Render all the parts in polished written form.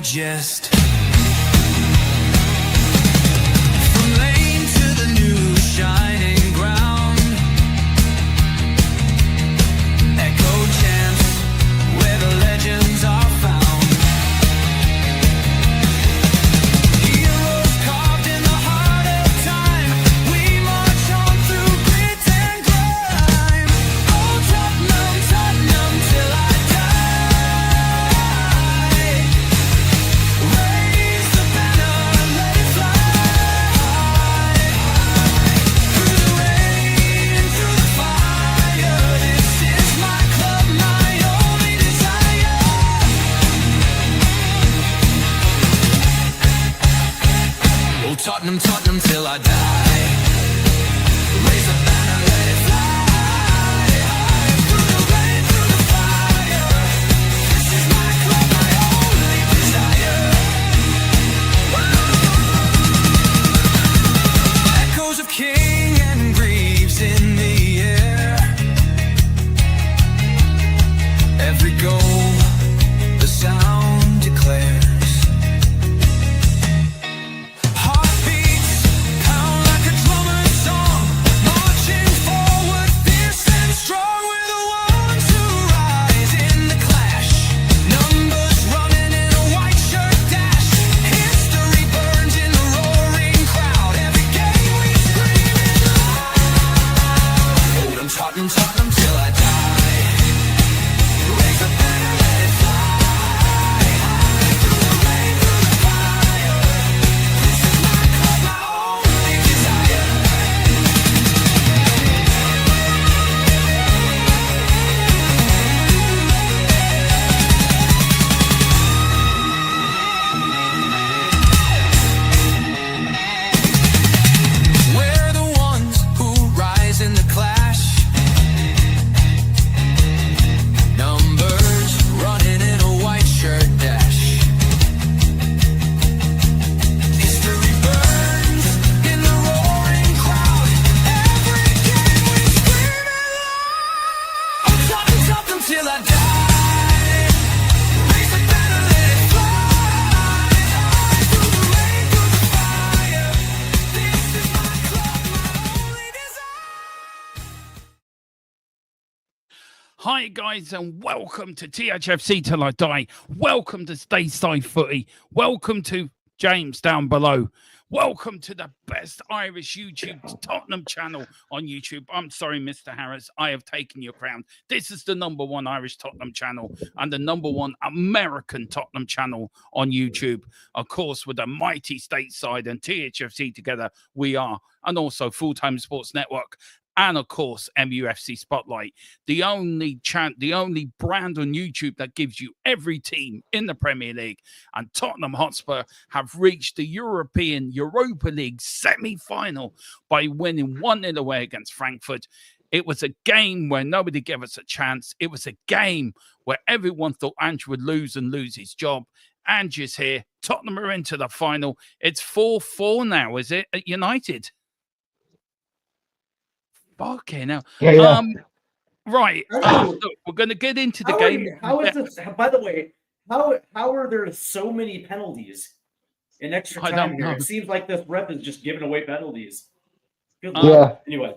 digest. From lane to the new shining ground, echo chants where the legends are found. Heroes carved in the heart of time, we march on through grit and grime. Oh Tottenham, Tottenham till I die. Raise the banner, let it fly. Through the rain and through the fire, this is my club, my only desire. Oh Tottenham, Tottenham till I die. Raise the banner, let it fly. Through the rain, through the fire, this is my club, my only desire. Echoes of King and Greaves in the air. Every goal, the sound declares. Heartbeats pound like a drummer's song, marching forward, fierce and strong. We're the ones who rise in the clash. Numbers running in a white shirt dash. History burns in the roaring crowd. Every game we scream it loud. I'm Tottenham, Tottenham till I die. Raise the banner, let it fly. Through the rain, through the fire, this is my club, my only desire. We're the ones who rise in the clash. Numbers running in a white shirt dash. History burns in the roaring crowd. Every game we scream it loud. I'm Tottenham, Tottenham till I die. Raise the banner, let it fly. Through the rain, through the fire, this is my club, my only desire. Hi guys and welcome to THFC Till I Die. Welcome to Stayside Footy. Welcome to James down below. Welcome to the best Irish YouTube Tottenham channel on YouTube. I'm sorry, Mr. Harris, I have taken your crown. This is the #1 Irish Tottenham channel and the #1 American Tottenham channel on YouTube. Of course, with the mighty Stateside and THFC together, we are. And also Full Time Sports Network. And of course, MUFC Spotlight, the only brand on YouTube that gives you every team in the Premier League. And Tottenham Hotspur have reached the European Europa League semi-final by winning 1-0 away against Frankfurt. It was a game where nobody gave us a chance. It was a game where everyone thought Ange would lose and lose his job. Ange is here. Tottenham are into the final. It's 4-4 now, is it, at United? Okay, now, Yeah. right. Look, we're going to get into the game. How is this? By the way, how are there so many penalties in extra I time don't here? know. It seems like this ref is just giving away penalties. Good Yeah. luck. Anyway,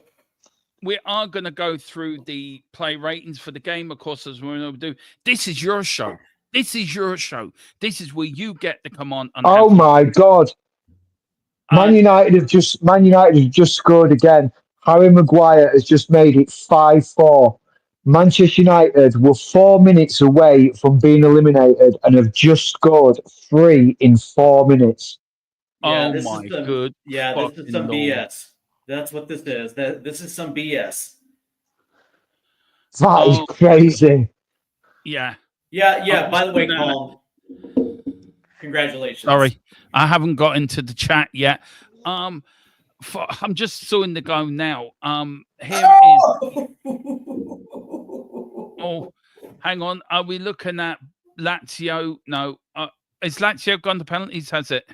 We are going to go through the play ratings for the game, of course, as we normally do. This is your show. This is your show. This is where you get to come on. And Oh have my God! Man United have just scored again. Harry Maguire has just made it 5-4. Manchester United were 4 minutes away from being eliminated and have just scored 3 in 4 minutes. Oh this my is some, good. Yeah, this is some fucking BS. That's what this is. This is some BS. That is Oh, crazy. Yeah. Yeah. By the way, No. Colin, congratulations. Sorry, I haven't got into the chat yet. I'm just suing the go now. Here is. Oh, hang on. Are we looking at Lazio? No. Is Lazio gone to penalties? Has it?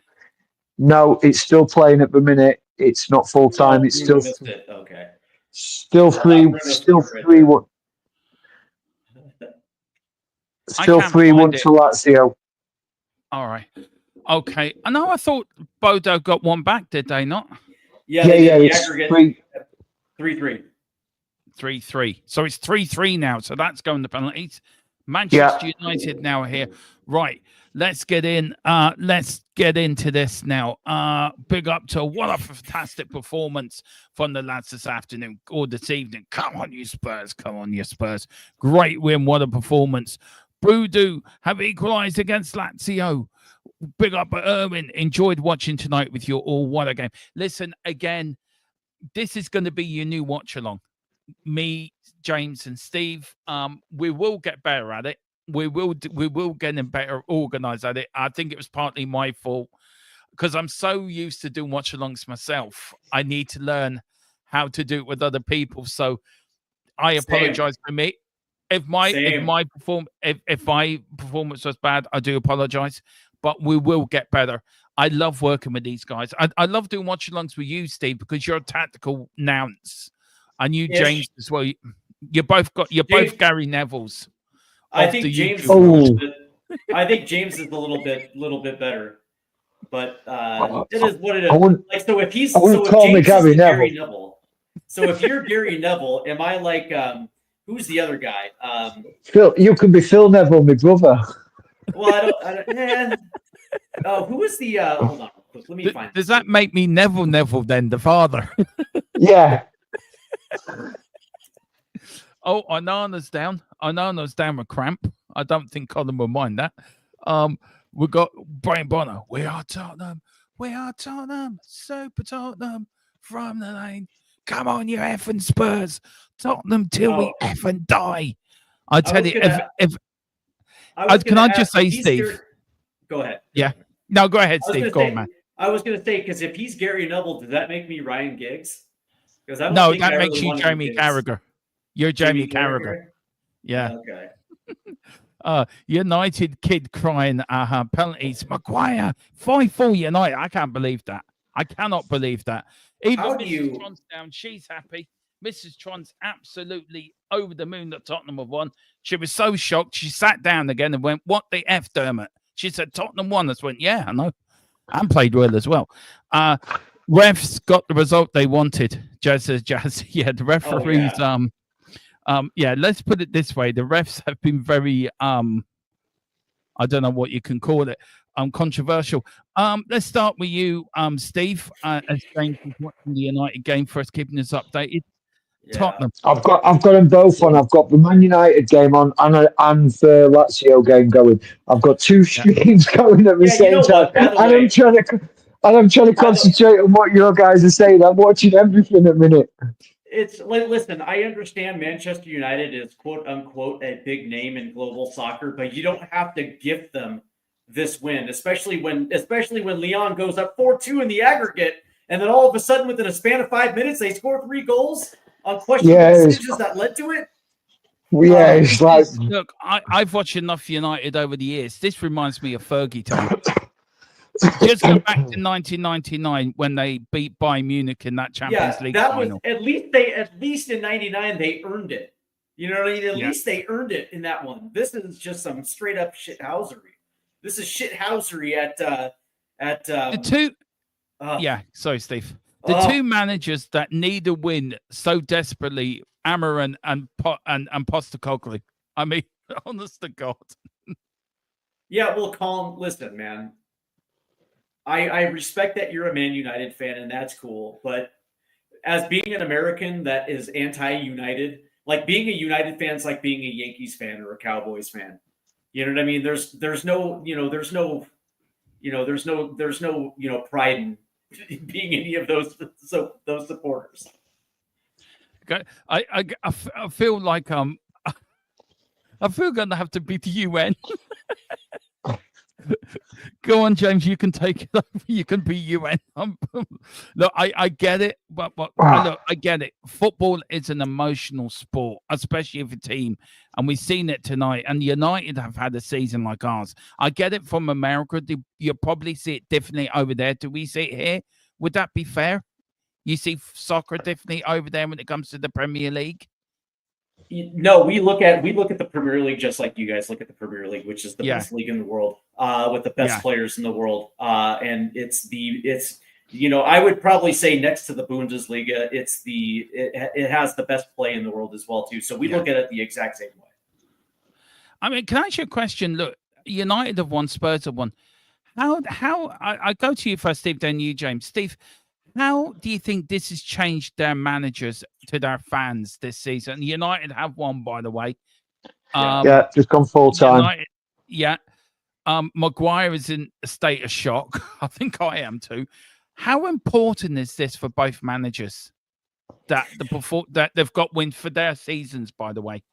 No, it's still playing at the minute. It's not full time. It's still Okay. Still 3-1. Still 3-1 to Lazio. All right. Okay. I know. I thought Bodo got one back. Did they not? Yeah, Yeah, they yeah, did. The it's aggregate 3-3. 3-3. So it's 3-3 now. So that's going to penalties. Yeah. Manchester United now are here. Right. Let's get in. Let's get into this now. Big up to what a fantastic performance from the lads this afternoon or this evening. Come on, you Spurs. Come on, you Spurs. Great win. What a performance. Voodoo have equalised against Lazio. Big up at Irwin. Enjoyed watching tonight with you all. What a game. Listen, again, this is going to be your new watch along. Me, James, and Steve. We will get better at it. We will get better organized at it. I think it was partly my fault because I'm so used to doing watch alongs myself. I need to learn how to do it with other people. So I apologize for me. If my performance was bad, I do apologize. But we will get better. I love working with these guys. I love doing watch alongs with you, Steve, because you're a tactical nonce. And you, James, as well. You're both Gary Neville's. I think James is a little bit better. But it is what it is. Like, so if he's James is Gary Neville. So if you're Gary Neville, am I like who's the other guy? Phil, you could be Phil Neville, my brother. Well, I don't. Who is the? Hold on, let me find. Does that make me Neville then, the father? Yeah. Oh, Onana's down. Onana's down with cramp. I don't think Colin will mind that. We got Brian Bonner. We are Tottenham. We are Tottenham. Super Tottenham from the lane. Come on, you effing Spurs. Tottenham till we effing die. I tell you, can I just say, Steve? Go ahead. Yeah. No, go ahead, Steve. Go on, man. I was going to say, because if he's Gary Neville, does that make me Ryan Giggs? No, that makes you Jamie Carragher. You're Jamie Carragher. Yeah. Okay. United kid crying penalties. Maguire 5-4 United. I can't believe that. I cannot believe that. Even Mrs. Tron's down. She's happy. Mrs. Tron's absolutely over the moon that Tottenham have won. She was so shocked. She sat down again and went, "What the F, Dermot?" She said, "Tottenham won." I went, "Yeah, I know." And played well as well. Refs got the result they wanted. Jazz says, Jazz. Yeah, the referees. Let's put it this way: the refs have been very, I don't know what you can call it, controversial. Let's start with you, Steve. As James is watching the United game for us, keeping us updated. Yeah. Tottenham. I've got them both on. I've got the Man United game on and the Lazio game going. I've got two streams going at the same time, I'm trying to concentrate on what your guys are saying. I'm watching everything at the minute. It's like, listen, I understand Manchester United is quote unquote a big name in global soccer, but you don't have to gift them this win, especially when Lyon goes up 4-2 in the aggregate, and then all of a sudden within a span of 5 minutes they score 3 goals on questionable decisions that led to it. Yeah, it's like, look, I've watched enough United over the years. This reminds me of Fergie time. Just go back to 1999 when they beat Bayern Munich in that Champions League final. Was at least in '99 they earned it. You know what I mean? At least they earned it in that one. This is just some straight up shithousery. This is shithousery at the two. Sorry, Steve. The two managers that need a win so desperately, Amaran and Postecoglou. I mean, honest to God. Yeah, well, Colin, listen, man. I respect that you're a Man United fan, and that's cool. But as being an American that is anti-United, like being a United fan is like being a Yankees fan or a Cowboys fan. You know what I mean? There's no pride in being any of those supporters. I feel like I feel gonna have to beat the UN. Go on, James. You can take it over. You can be UN. Look, I get it, but look, I get it. Football is an emotional sport, especially if a team, and we've seen it tonight. And United have had a season like ours. I get it from America. You probably see it differently over there. Do we see it here? Would that be fair? You see soccer differently over there when it comes to the Premier League? No, we look at the Premier League just like you guys look at the Premier League, which is the Yeah. best league in the world, with the best Yeah. players in the world, and it's I would probably say next to the Bundesliga, it has the best play in the world as well too. So we Yeah. look at it the exact same way. I mean, can I ask you a question? Look, United have won, Spurs have won. How I go to you first, Steve, then you, James. Steve, how do you think this has changed their managers to their fans this season? United have won, by the way. Yeah, just gone full time. United, yeah. Maguire is in a state of shock. I think I am too. How important is this for both managers that they've got wins for their seasons? By the way,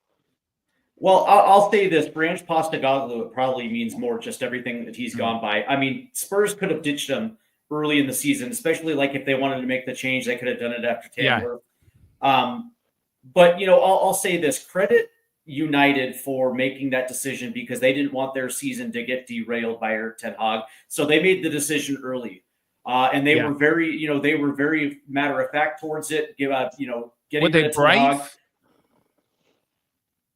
Well, I'll say this: for Ange Postecoglou, it probably means more just everything that he's gone by. I mean, Spurs could have ditched him early in the season, especially like if they wanted to make the change, they could have done it after Taylor. But I'll say this: credit United for making that decision because they didn't want their season to get derailed by Erik ten Hag, so they made the decision early, and they were very matter of fact towards it. Getting were they rid of Ten Hag. brave?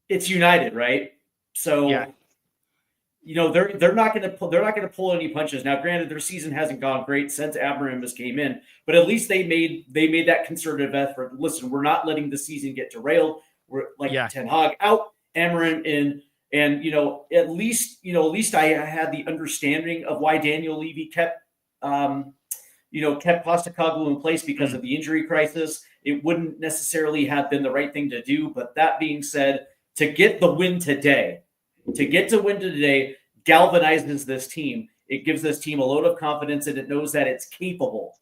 It's United, right? So, they're not going to pull any punches. Now, granted, their season hasn't gone great since Abraham has came in, but at least they made that conservative effort. Listen, we're not letting the season get derailed. We're Ten Hag out, Abraham in, and at least I had the understanding of why Daniel Levy kept Postecoglou in place because of the injury crisis. It wouldn't necessarily have been the right thing to do, but that being said, to get the win today, galvanizes this team. It gives this team a load of confidence, and it knows that it's capable.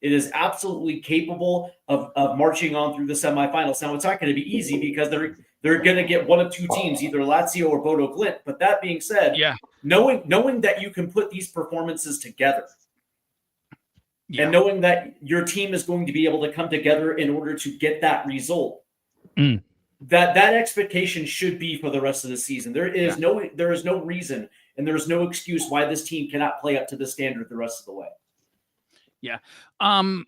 It is absolutely capable of marching on through the semifinals. Now, it's not going to be easy because they're going to get one of two teams, either Lazio or Bodo Glimt. But that being said, knowing that you can put these performances together, and knowing that your team is going to be able to come together in order to get that result. That expectation should be for the rest of the season. There is no reason and there is no excuse why this team cannot play up to the standard the rest of the way. Yeah. Do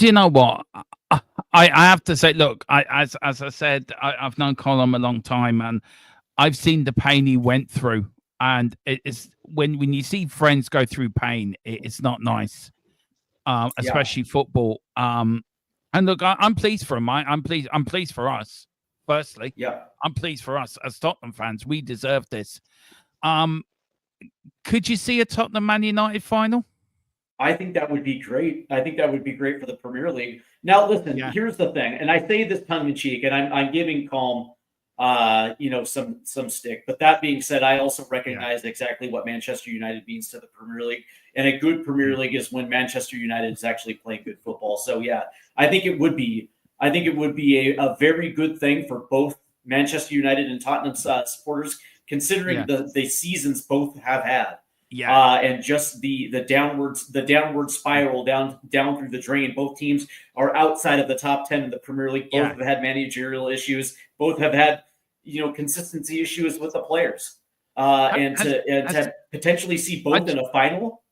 you know what? I have to say, look, as I said, I've known Colin a long time, and I've seen the pain he went through. And it's when you see friends go through pain, it's not nice, especially football. And look, I'm pleased for him. I'm pleased for us. Firstly, I'm pleased for us as Tottenham fans. We deserve this. Could you see a Tottenham Man United final? I think that would be great. I think that would be great for the Premier League. Now, listen, here's the thing, and I say this tongue in cheek, and I'm giving Calm, some stick. But that being said, I also recognize exactly what Manchester United means to the Premier League. And a good Premier League is when Manchester United is actually playing good football. So I think it would be a very good thing for both Manchester United and Tottenham supporters, considering the seasons both have had. And just the downward spiral down through the drain. Both teams are outside of the top 10 in the Premier League. Both have had managerial issues. Both have had consistency issues with the players. And to potentially see both in a final.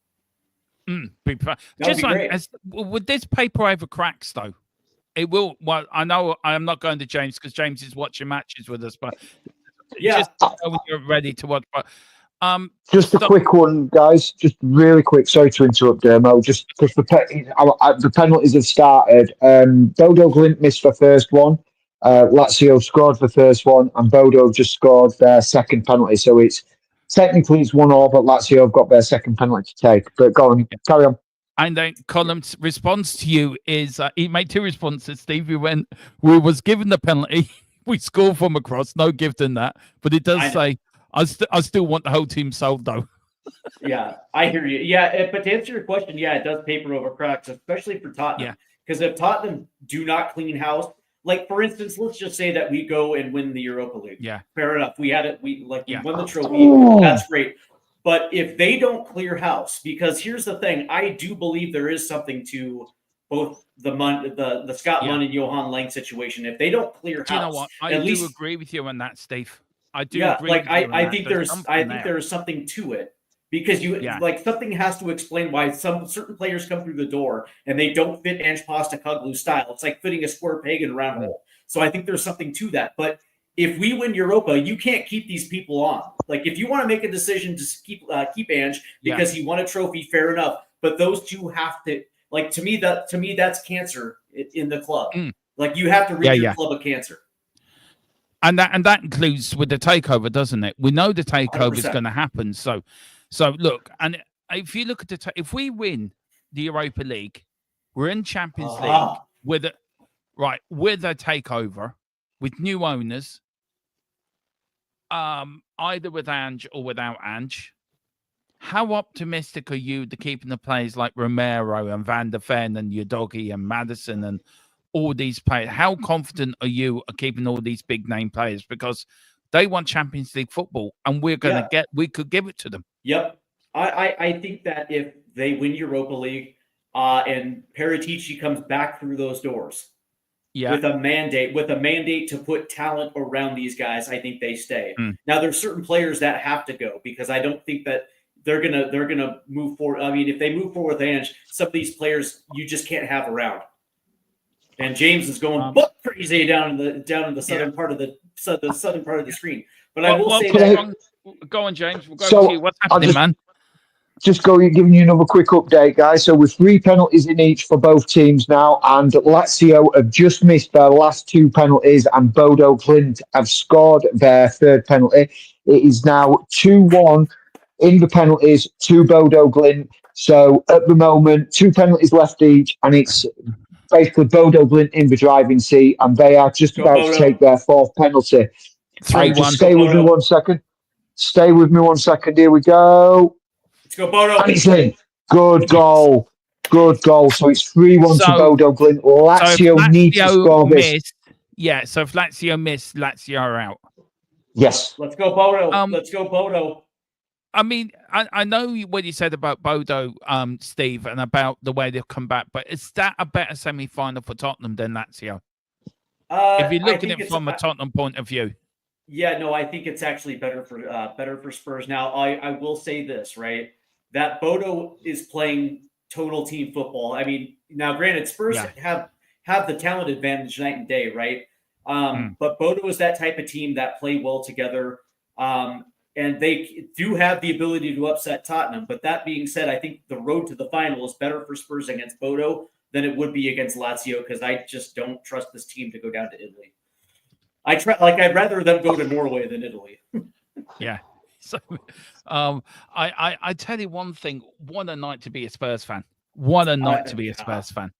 Just would this paper over cracks though? It will. Well, I know I'm not going to James because James is watching matches with us, but just when you're ready to watch. But just a quick one, guys. Just really quick. Sorry to interrupt, Dermo. Just because the penalties have started. Bodo Glimt missed the first one. Lazio scored the first one, and Bodo just scored their second penalty. So it's 1-1, but Lazio have got their second penalty to take. But go on, carry on. And then Colum's response to you is he made two responses. Steve, we was given the penalty, we scored from across, no gift in that, but it does say I still want the whole team sold though. I hear you. But to answer your question, it does paper over cracks, especially for Tottenham. Because if Tottenham do not clean house, like for instance, let's just say that we go and win the Europa League. Fair enough. We had it. We won the trophy. That's great. But if they don't clear house, because here's the thing, I do believe there is something to both the Scott Munn and Johan Lang situation. If they don't clear house, you know what? I do agree with you on that, Steve. I do agree. I think there is something to it. Because something has to explain why some certain players come through the door and they don't fit Ange Postecoglou's style. It's like fitting a square peg in a round hole. So I think there's something to that. But if we win Europa, you can't keep these people on. Like if you want to make a decision to keep Ange because he won a trophy, fair enough. But those two have to, like, to me that's cancer in the club. Like you have to rid your club of cancer. And that includes with the takeover, doesn't it? We know the takeover is 100%. going to happen. So look, and if you look at if we win the Europa League, we're in Champions League with a takeover with new owners, either with Ange or without Ange. How optimistic are you to keeping the players like Romero and Van der Ven and Udogie and Madison and all these players? How confident are you of keeping all these big name players? Because they want Champions League football and we could give it to them. Yep. I think that if they win Europa League and Paratici comes back through those doors with a mandate to put talent around these guys, I think they stay. Now there's certain players that have to go because I don't think that they're gonna move forward. I mean, if they move forward with Ange, some of these players you just can't have around. And James is going butt crazy down in the southern part of the southern part of the screen. But I will say that. Go on, James. We'll go to you. What's happening, man? Just giving you another quick update, guys. So with 3 penalties in each for both teams now, and Lazio have just missed their last 2 penalties, and Bodo Glimt have scored their 3rd penalty. It is now 2-1 in the penalties to Bodo Glimt. So at the moment, 2 penalties left each, and it's basically Bodo Glimt in the driving seat, and they are just about to take their 4th penalty. 3-1. Just stay with me 1 second. Stay with me 1 second. Here we go. Let's go, Bodo. And it's in. Good goal. Good goal. So it's 3-1 to Bodo Glimt. Lazio need to score this. So if Lazio miss, Lazio are out. Yes. Let's go, Bodo. Let's go, Bodo. I mean, I know what you said about Bodo, Steve, and about the way they've come back, but is that a better semi-final for Tottenham than Lazio? If you look at it from a Tottenham point of view. Yeah, no, I think it's actually better for Spurs. Now, I will say this, right? That Bodo is playing total team football. I mean, now granted, Spurs have the talent advantage night and day, right? But Bodo is that type of team that play well together. And they do have the ability to upset Tottenham. But that being said, I think the road to the final is better for Spurs against Bodo than it would be against Lazio, because I just don't trust this team to go down to Italy. I'd rather them go to Norway than Italy. Yeah. So, I tell you one thing. What a night to be a Spurs fan. What a night to be a Spurs fan.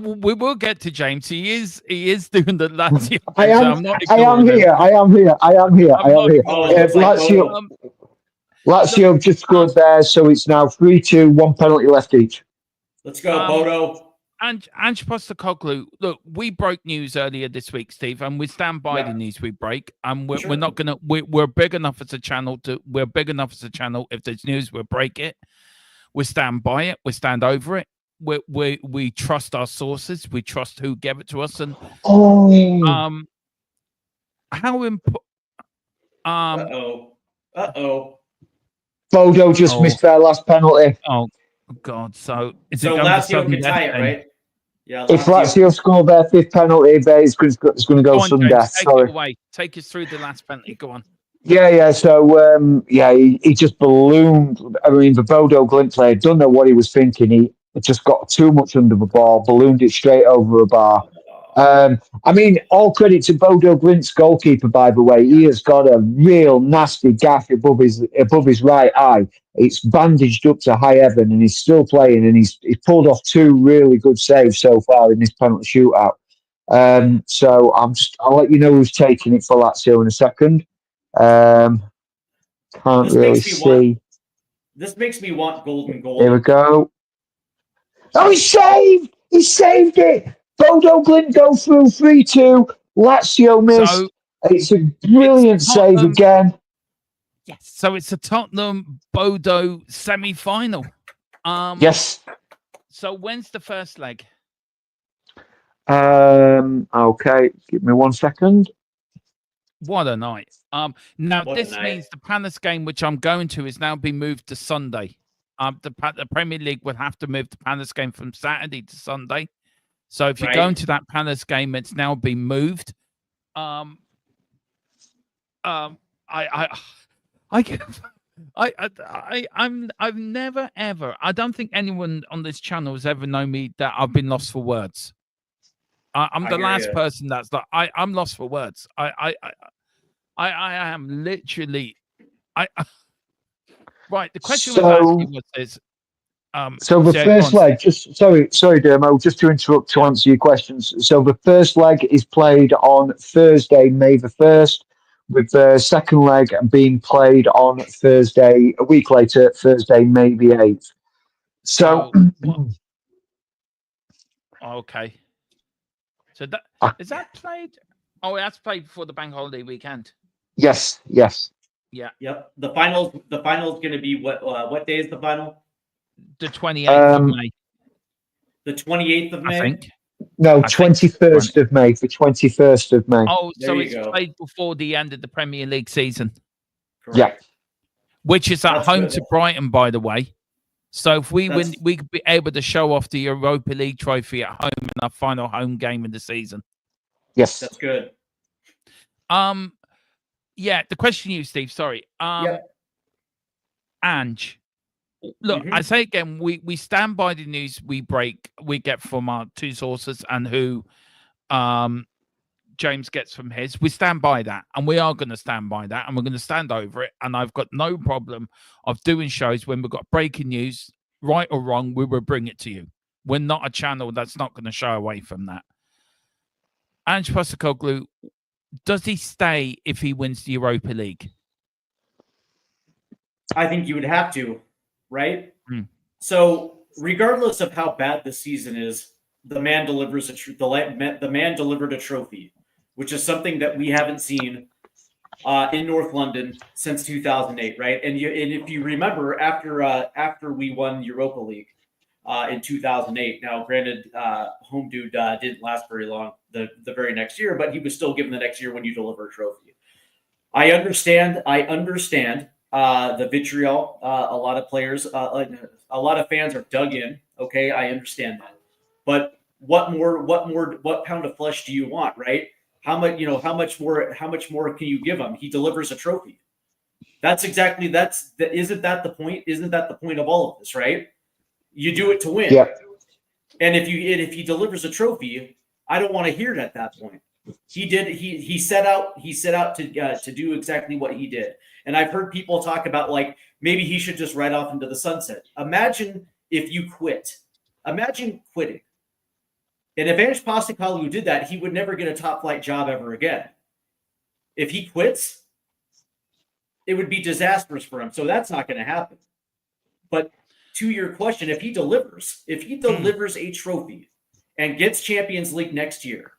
We will get to James. He is doing the Lazio. I am here. Lazio just scored there, so it's now 3-2, 1 penalty left each. Let's go, Bodo. And Ange Postecoglou, look, we broke news earlier this week, Steve, and we stand by the news we break. And we're not gonna. We're big enough as a channel We're big enough as a channel. If there's news, we'll break it. We stand by it. We stand over it. We trust our sources. We trust who gave it to us. And how important? Bodo just missed their last penalty. Oh God! So Lazio can tie it, right? Yeah. If Lazio score their 5th penalty, it's going to go sudden death. Sorry. Take us through the last penalty. Go on. Yeah. So he just ballooned. I mean, the Bodo Glimt player, don't know what he was thinking. He just got too much under the ball, ballooned it straight over a bar. I mean, all credit to Bodo Glimt's goalkeeper, by the way. He has got a real nasty gaff above his right eye. It's bandaged up to high heaven, and he's still playing, and he's pulled off 2 really good saves so far in this penalty shootout. So I'll let you know who's taking it for Lazio in a second. Can't really see. This makes me want golden goal. Here we go. Oh, he saved! He saved it! Bodo Glimt go through 3-2. Lazio missed. So it's a brilliant save again. Yes. So it's a Tottenham Bodo semi-final. Yes. So when's the first leg? Okay. Give me 1 second. What a night. Now this means the Palace game, which I'm going to, is now being moved to Sunday. The Premier League will have to move the Palace game from Saturday to Sunday. So if you Right. go into that Palace game, it's now been moved. I I've never ever. I don't think anyone on this channel has ever known me that I've been lost for words. I'm I the hear last you. person that's like I'm lost for words. I am literally right. The question was asking was this. So the So go first on. leg, sorry, Dermo, just to interrupt to answer your questions. So the first leg is played on Thursday, May the 1st, with the second leg being played on Thursday, a week later, Thursday, May the 8th. So, Okay. So that is that played? Oh, that's played before the bank holiday weekend. yes. Yeah, Yep. The finals going to be what day is the final? the 28th of May, The 28th of I May. think. No, I think 21st of May, the 21st of May. Oh, There so you it's go. played before the end of the Premier League season, Correct. which is at That's home good. to Brighton, by the way. So if we win, That's- we could be able to show off the Europa League trophy at home in our final home game of the season. Yes. That's good. Yeah, the question you, Steve, sorry. Yep. Ange. Look, I say again, we stand by the news we get from our two sources and who James gets from his. We stand by that, and we are going to stand by that, and we're going to stand over it. And I've got no problem of doing shows when we've got breaking news, right or wrong. We will bring it to you. We're not a channel that's not going to shy away from that. Ange Postecoglou, does he stay if he wins the Europa League? I think you would have to, right? Mm. So, regardless of how bad the season is, the man delivers the man delivered a trophy, which is something that we haven't seen in North London since 2008, right? And if you remember, after we won Europa League in 2008, now granted, home dude didn't last very long the very next year, but he was still given the next year when you deliver a trophy. I understand the vitriol. A lot of players, a lot of fans are dug in. Okay, I understand that. But what pound of flesh do you want, right? How much more can you give him? He delivers a trophy. Isn't that the point? Isn't that the point of all of this, right? You do it to win. Yeah. And if he delivers a trophy, I don't want to hear it at that point. He set out to do exactly what he did. And I've heard people talk about like maybe he should just ride off into the sunset. Imagine if you quit. Imagine quitting. And if Ange Postecoglou did that, he would never get a top flight job ever again. If he quits, it would be disastrous for him. So that's not going to happen. But to your question, if he delivers a trophy and gets Champions League next year,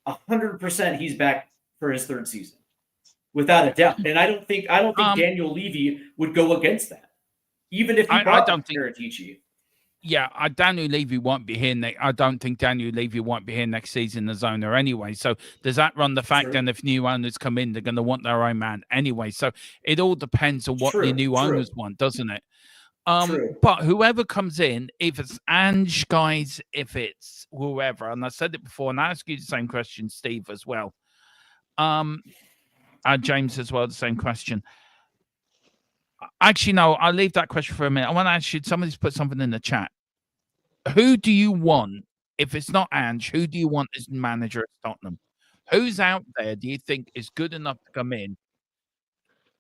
100% he's back for his third season, without a doubt. And I don't think Daniel Levy would go against that, even if he brought Paratici. Yeah, Daniel Levy won't be here. I don't think Daniel Levy won't be here next season as owner anyway. So does that run the fact then if new owners come in, they're going to want their own man anyway? So it all depends on what the new owners want, doesn't it? But whoever comes in, if it's Ange, guys, if it's whoever, and I said it before, and I ask you the same question, Steve, as well. James as well, the same question. Actually, no, I'll leave that question for a minute. I want to ask you, somebody's put something in the chat. Who do you want, if it's not Ange, who do you want as manager at Tottenham? Who's out there do you think is good enough to come in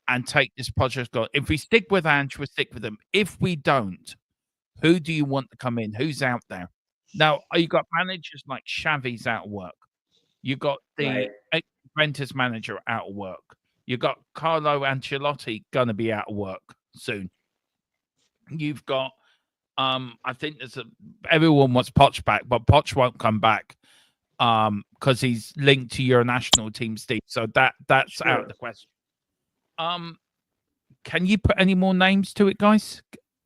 and take this project on? If we stick with Ange, we'll stick with him. If we don't, who do you want to come in? Who's out there? Now, you got managers like Xavi's out of work. You got the Juventus manager out of work. You got Carlo Ancelotti going to be out of work soon. You've got, I think everyone wants Poch back, but Poch won't come back because he's linked to your national team, Steve. So that's out of the question. Can you put any more names to it, guys?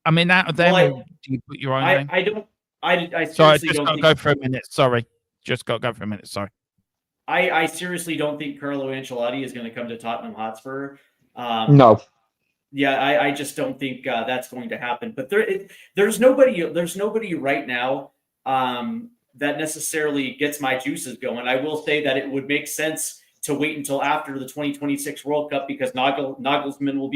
I mean, out of them, do you put your own name? I don't. I Sorry, seriously I just don't got to think, go for a minute. Sorry. Just got to go for a minute. Sorry. I seriously don't think Carlo Ancelotti is going to come to Tottenham Hotspur. No. Yeah, I just don't think that's going to happen. But there's nobody right now that necessarily gets my juices going. I will say that it would make sense to wait until after the 2026 World Cup because Nagelsmann will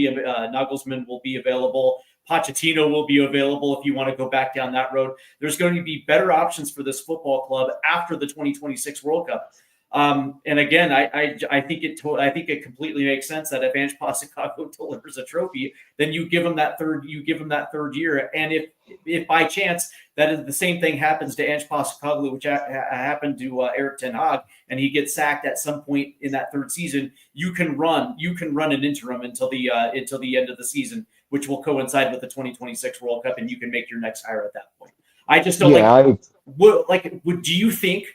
be available. Pochettino will be available if you want to go back down that road. There's going to be better options for this football club after the 2026 World Cup. And again, I think it completely makes sense that if Ange Postecoglou delivers a trophy, then you give him that third year. And if by chance that is the same thing happens to Ange Postecoglou, which happened to Eric Ten Hag, and he gets sacked at some point in that third season, you can run an interim until the end of the season, which will coincide with the 2026 World Cup, and you can make your next hire at that point. I just don't do you think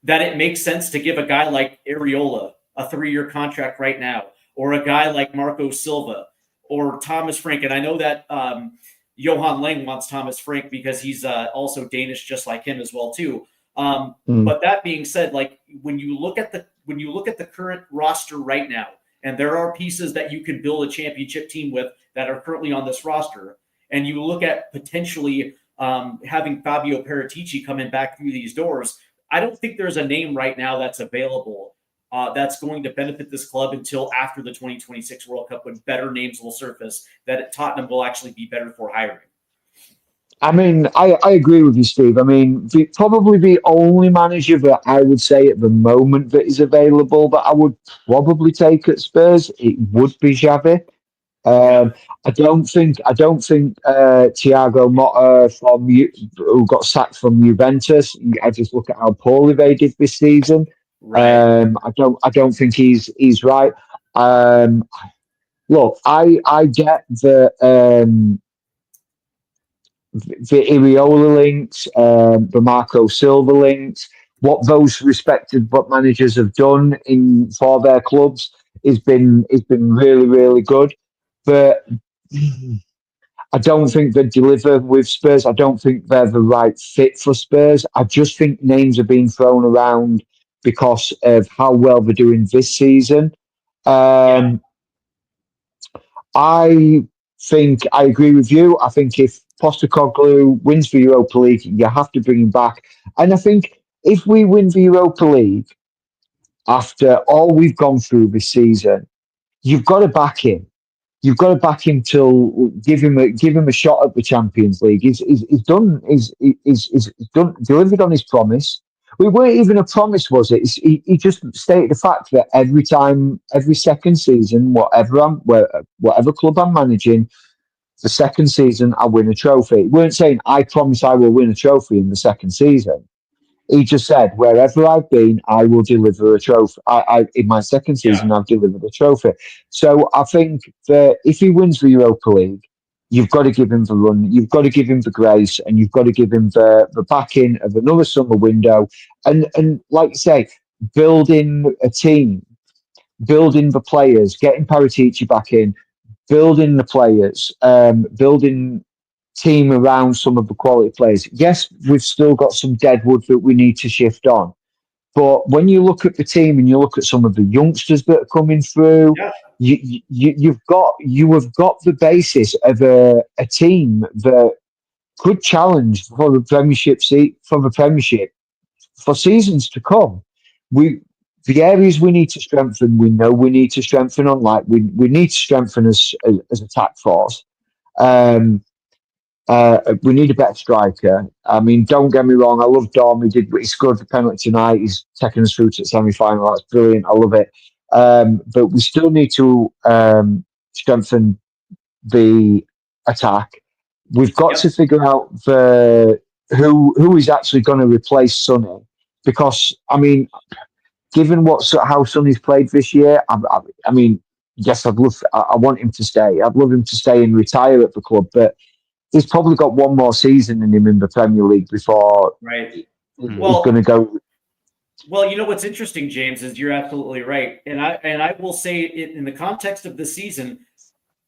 that it makes sense to give a guy like Areola a 3-year contract right now, or a guy like Marco Silva or Thomas Frank? And I know that Johan Lang wants Thomas Frank because he's also Danish, just like him as well too. But that being said, like when you look at the current roster right now, and there are pieces that you can build a championship team with that are currently on this roster, and you look at potentially having Fabio Paratici coming back through these doors, I don't think there's a name right now that's available that's going to benefit this club until after the 2026 World Cup, when better names will surface that Tottenham will actually be better for hiring. I mean, I agree with you, Steve. I mean, probably the only manager that I would say at the moment that is available that I would probably take at Spurs, it would be Xavi. I don't think Thiago Motta who got sacked from Juventus. I just look at how poorly they did this season. Right. I don't think he's right. Look, I get the Iriola links, the Marco Silva links, what those respected managers have done for their clubs has been really, really good. But I don't think they deliver with Spurs. I don't think they're the right fit for Spurs. I just think names are being thrown around because of how well they're doing this season. I think I agree with you. I think if Postecoglou wins the Europa League, you have to bring him back. And I think if we win the Europa League after all we've gone through this season, you've got to back him. You've got to back him till give him a shot at the Champions League. He's done. He's done, delivered on his promise. We weren't even a promise, was it? He just stated the fact that every second season, whatever club I'm managing, the second season I win a trophy. We weren't saying I promise I will win a trophy in the second season. He just said, wherever I've been, I will deliver a trophy. In my second season, I've delivered a trophy. So I think that if he wins the Europa League, you've got to give him the run, you've got to give him the grace, and you've got to give him the backing of another summer window. And like you say, building a team, building the players, getting Paratici back in, building the players, building team around some of the quality players. Yes, we've still got some deadwood that we need to shift on. But when you look at the team and you look at some of the youngsters that are coming through, you have got the basis of a team that could challenge for the Premiership for seasons to come. The areas we need to strengthen, we know we need to strengthen on. Like we need to strengthen as attack force. We need a better striker. I mean, don't get me wrong. I love Dom. He scored the penalty tonight. He's taking us through to the semi-final. That's brilliant. I love it. But we still need to strengthen the attack. We've got to figure out who is actually going to replace Sonny, because I mean, given how Sonny's played this year, I mean, yes, I want him to stay. I'd love him to stay and retire at the club, but he's probably got one more season in him in the Premier League before he's going to go. Well, you know what's interesting, James, is you're absolutely right, and I will say it in the context of the season,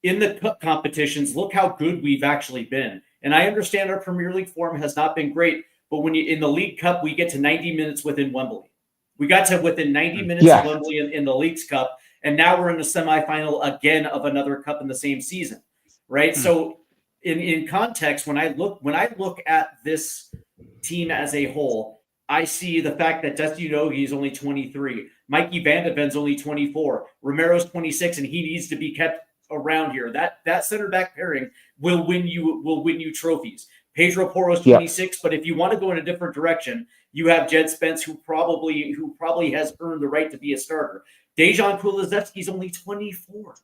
in the cup competitions, look how good we've actually been. And I understand our Premier League form has not been great, but when in the League Cup we get to 90 minutes within Wembley. We got to within 90 minutes of Wembley in the League's Cup, and now we're in the semifinal again of another cup in the same season, right? So. In context, when I look at this team as a whole, I see the fact that Dusty Udogie is only 23. Mikey Van de Ven's only 24. Romero's 26, and he needs to be kept around here. That center back pairing will win you trophies. Pedro Porro's 26, but if you want to go in a different direction, you have Jed Spence, who probably has earned the right to be a starter. Dejan Kulusevski's only 24.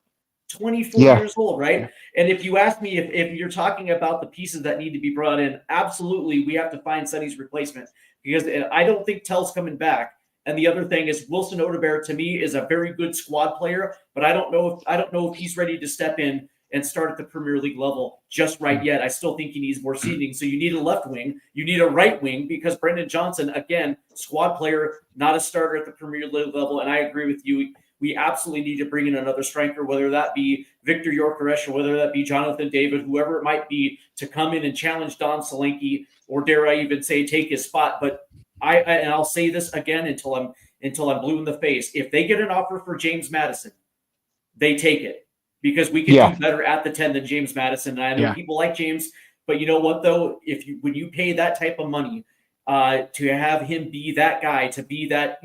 24 years old, right? And if you ask me if you're talking about the pieces that need to be brought in, absolutely, we have to find Sonny's replacement, because I don't think Tell's coming back. And the other thing is Wilson Odegaard, to me, is a very good squad player, but I don't know if he's ready to step in and start at the Premier League level just right yet. I still think he needs more seeding. So you need a left wing, you need a right wing, because Brendan Johnson, again, squad player, not a starter at the Premier League level. And I agree with you. We absolutely need to bring in another striker, whether that be Victor Gyökeres or whether that be Jonathan David, whoever it might be, to come in and challenge Don Solanke, or dare I even say take his spot. But I'll say this again until I'm blue in the face. If they get an offer for James Maddison, they take it, because we can do better at the 10 than James Maddison. And I know people like James, but you know what though? When you pay that type of money, to have him be that guy, to be that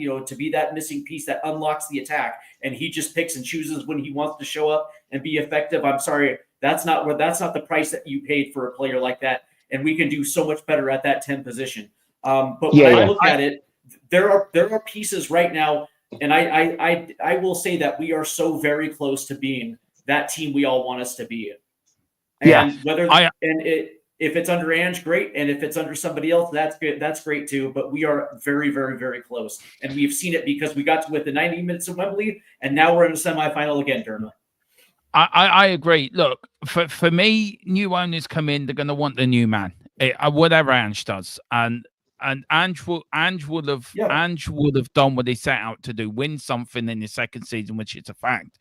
missing piece that unlocks the attack, and he just picks and chooses when he wants to show up and be effective. I'm sorry, that's not the price that you paid for a player like that. And we can do so much better at that 10 position. But when I look at it, there are pieces right now, and I will say that we are so very close to being that team we all want us to be. And if it's under Ange, great. And if it's under somebody else, that's good. That's great too. But we are very, very, very close. And we've seen it because we got to within 90 minutes of Wembley, and now we're in the semifinal again, Dermot. I agree. Look, for me, new owners come in, they're going to want the new man, whatever Ange does. And Ange would have done what he set out to do, win something in his second season, which is a fact.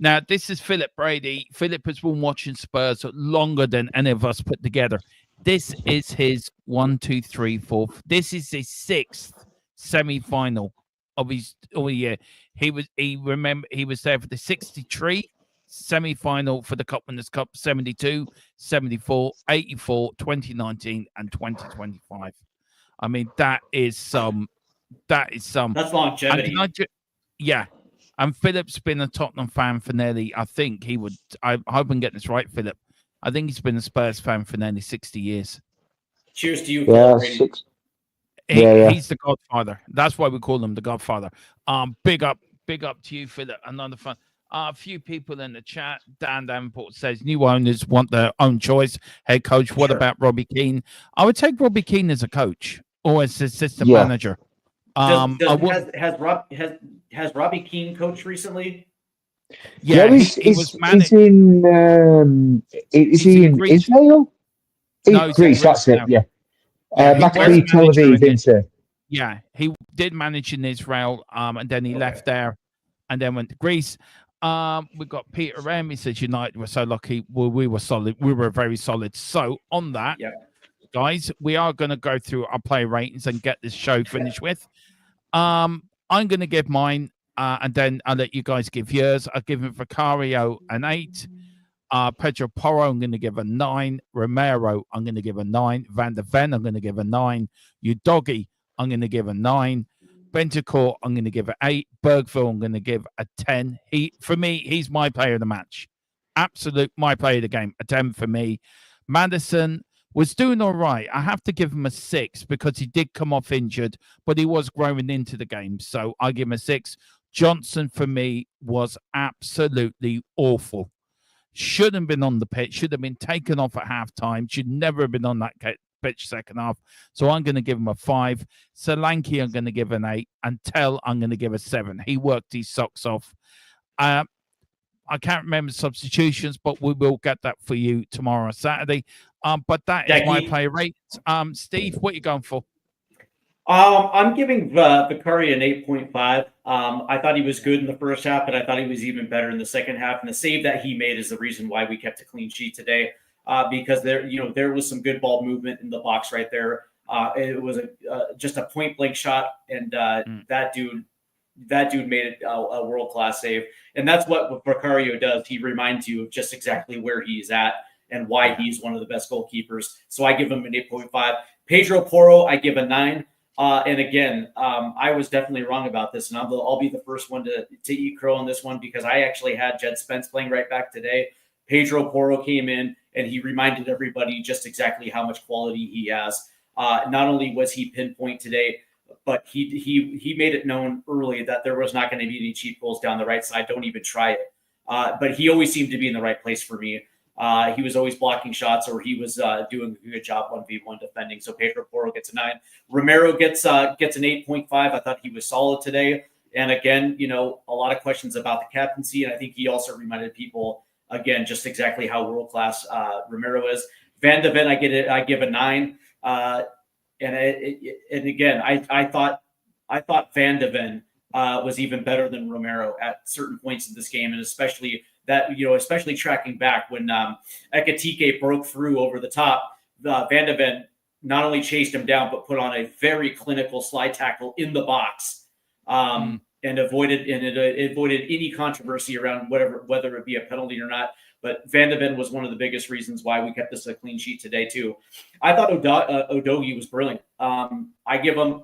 Now, this is Philip Brady. Philip has been watching Spurs longer than any of us put together. This is his 1, 2, 3, 4. This is his 6th semi-final of his year. He was there for the 63 semi-final for the Cup Winners' Cup, 72, 74, 84, 2019, and 2025. I mean, that is some. That's longevity. And Philip's been a Tottenham fan for nearly, I hope I'm getting this right, Philip. I think he's been a Spurs fan for nearly 60 years. Cheers to you, Philip. He's the Godfather. That's why we call him the Godfather. Big up to you, Philip. Another fun. A few people in the chat. Dan Davenport says new owners want their own choice. Head coach. What about Robbie Keane? I would take Robbie Keane as a coach or as assistant manager. Has Robbie Keane coached recently? Yeah, he was managing. Is he in Israel? No, Greece. That's it. Yeah. Maccabi Tel Aviv, isn't he? Yeah, he did manage in Israel, and then he left there, and then went to Greece. We got Peter M. He says United were so lucky. Well, we were solid. We were very solid. So on that, guys, we are going to go through our player ratings and get this show finished with. I'm going to give mine, and then I'll let you guys give yours. I'll give him Vicario an 8. Pedro Porro, I'm going to give a 9. Romero, I'm going to give a 9. Van de Ven, I'm going to give a 9. Udogie, I'm going to give a 9. Bentancur, I'm going to give an 8. Bergville, I'm going to give a 10. For me, he's my player of the match. Absolute my player of the game. A 10 for me. Maddison was doing all right. I have to give him a 6 because he did come off injured, but he was growing into the game. So I give him a 6. Johnson, for me, was absolutely awful. Shouldn't have been on the pitch. Should have been taken off at halftime. Should never have been on that pitch second half. So I'm going to give him a 5. Solanke, I'm going to give an 8. And Tell, I'm going to give a 7. He worked his socks off. I can't remember substitutions, but we will get that for you tomorrow, Saturday. But that is my player rate. Steve, what are you going for? I'm giving Vicario an 8.5. I thought he was good in the first half, but I thought he was even better in the second half. And the save that he made is the reason why we kept a clean sheet today, because there was some good ball movement in the box right there. It was just a point blank shot, and that dude made it a world class save. And that's what Vicario does. He reminds you of just exactly where he's at and why he's one of the best goalkeepers. So I give him an 8.5. Pedro Porro, I give a 9. And again, I was definitely wrong about this, and I'll be the first one to eat crow on this one because I actually had Jed Spence playing right back today. Pedro Porro came in, and he reminded everybody just exactly how much quality he has. Not only was he pinpoint today, but he made it known early that there was not going to be any cheap goals down the right side. Don't even try it. But he always seemed to be in the right place for me. He was always blocking shots, or he was doing a good job 1v1 defending. So Pedro Porro gets a 9. Romero gets an 8.5. I thought he was solid today. And again, a lot of questions about the captaincy, and I think he also reminded people again just exactly how world class Romero is. Van de Ven, I give a 9. And again, I thought Van de Ven was even better than Romero at certain points in this game, and especially tracking back when Ekitike broke through over the top. Van de Ven not only chased him down, but put on a very clinical slide tackle in the box, and avoided any controversy around whether it be a penalty or not. But Van de Ven was one of the biggest reasons why we kept this a clean sheet today too. I thought Udogie was brilliant. I'll give him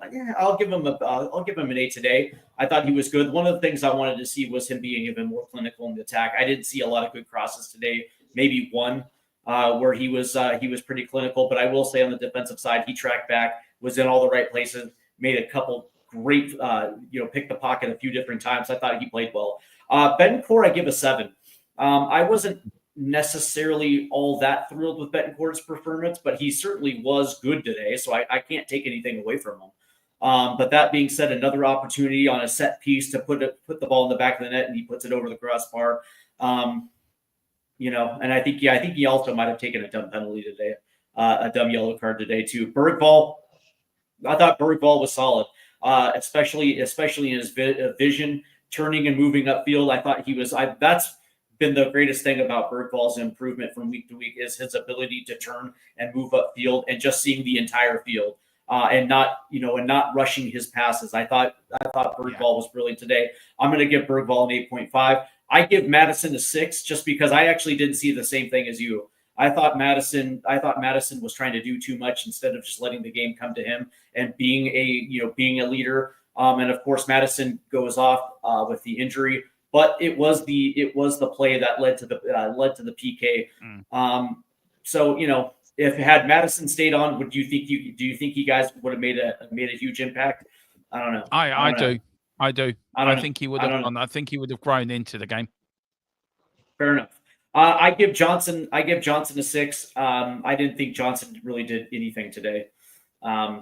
an 8 today. I thought he was good. One of the things I wanted to see was him being even more clinical in the attack. I didn't see a lot of good crosses today. Maybe one where he was pretty clinical. But I will say on the defensive side, he tracked back, was in all the right places, made a couple great, picked the pocket a few different times. I thought he played well. Betancourt, I give a 7. I wasn't necessarily all that thrilled with Betancourt's performance, but he certainly was good today, so I can't take anything away from him. But that being said, another opportunity on a set piece to put the ball in the back of the net, and he puts it over the crossbar. And I think he also might have taken a dumb penalty today, a dumb yellow card today too. Bergvall, I thought Bergvall was solid, especially in his vision, turning and moving upfield. I thought he was. That's been the greatest thing about Bergvall's improvement from week to week is his ability to turn and move upfield and just seeing the entire field, and not rushing his passes. I thought Bergvall was brilliant today. I'm going to give Bergvall an 8.5. I give Madison a 6 just because I actually didn't see the same thing as you. I thought Madison was trying to do too much instead of just letting the game come to him and being a leader. And of course, Madison goes off with the injury. But it was the play that led to the PK. So if had Madison stayed on, do you think you guys would have made a huge impact? I don't know. I do. I think he would have done. I think he would have grown into the game. Fair enough. I give Johnson a 6. I didn't think Johnson really did anything today. I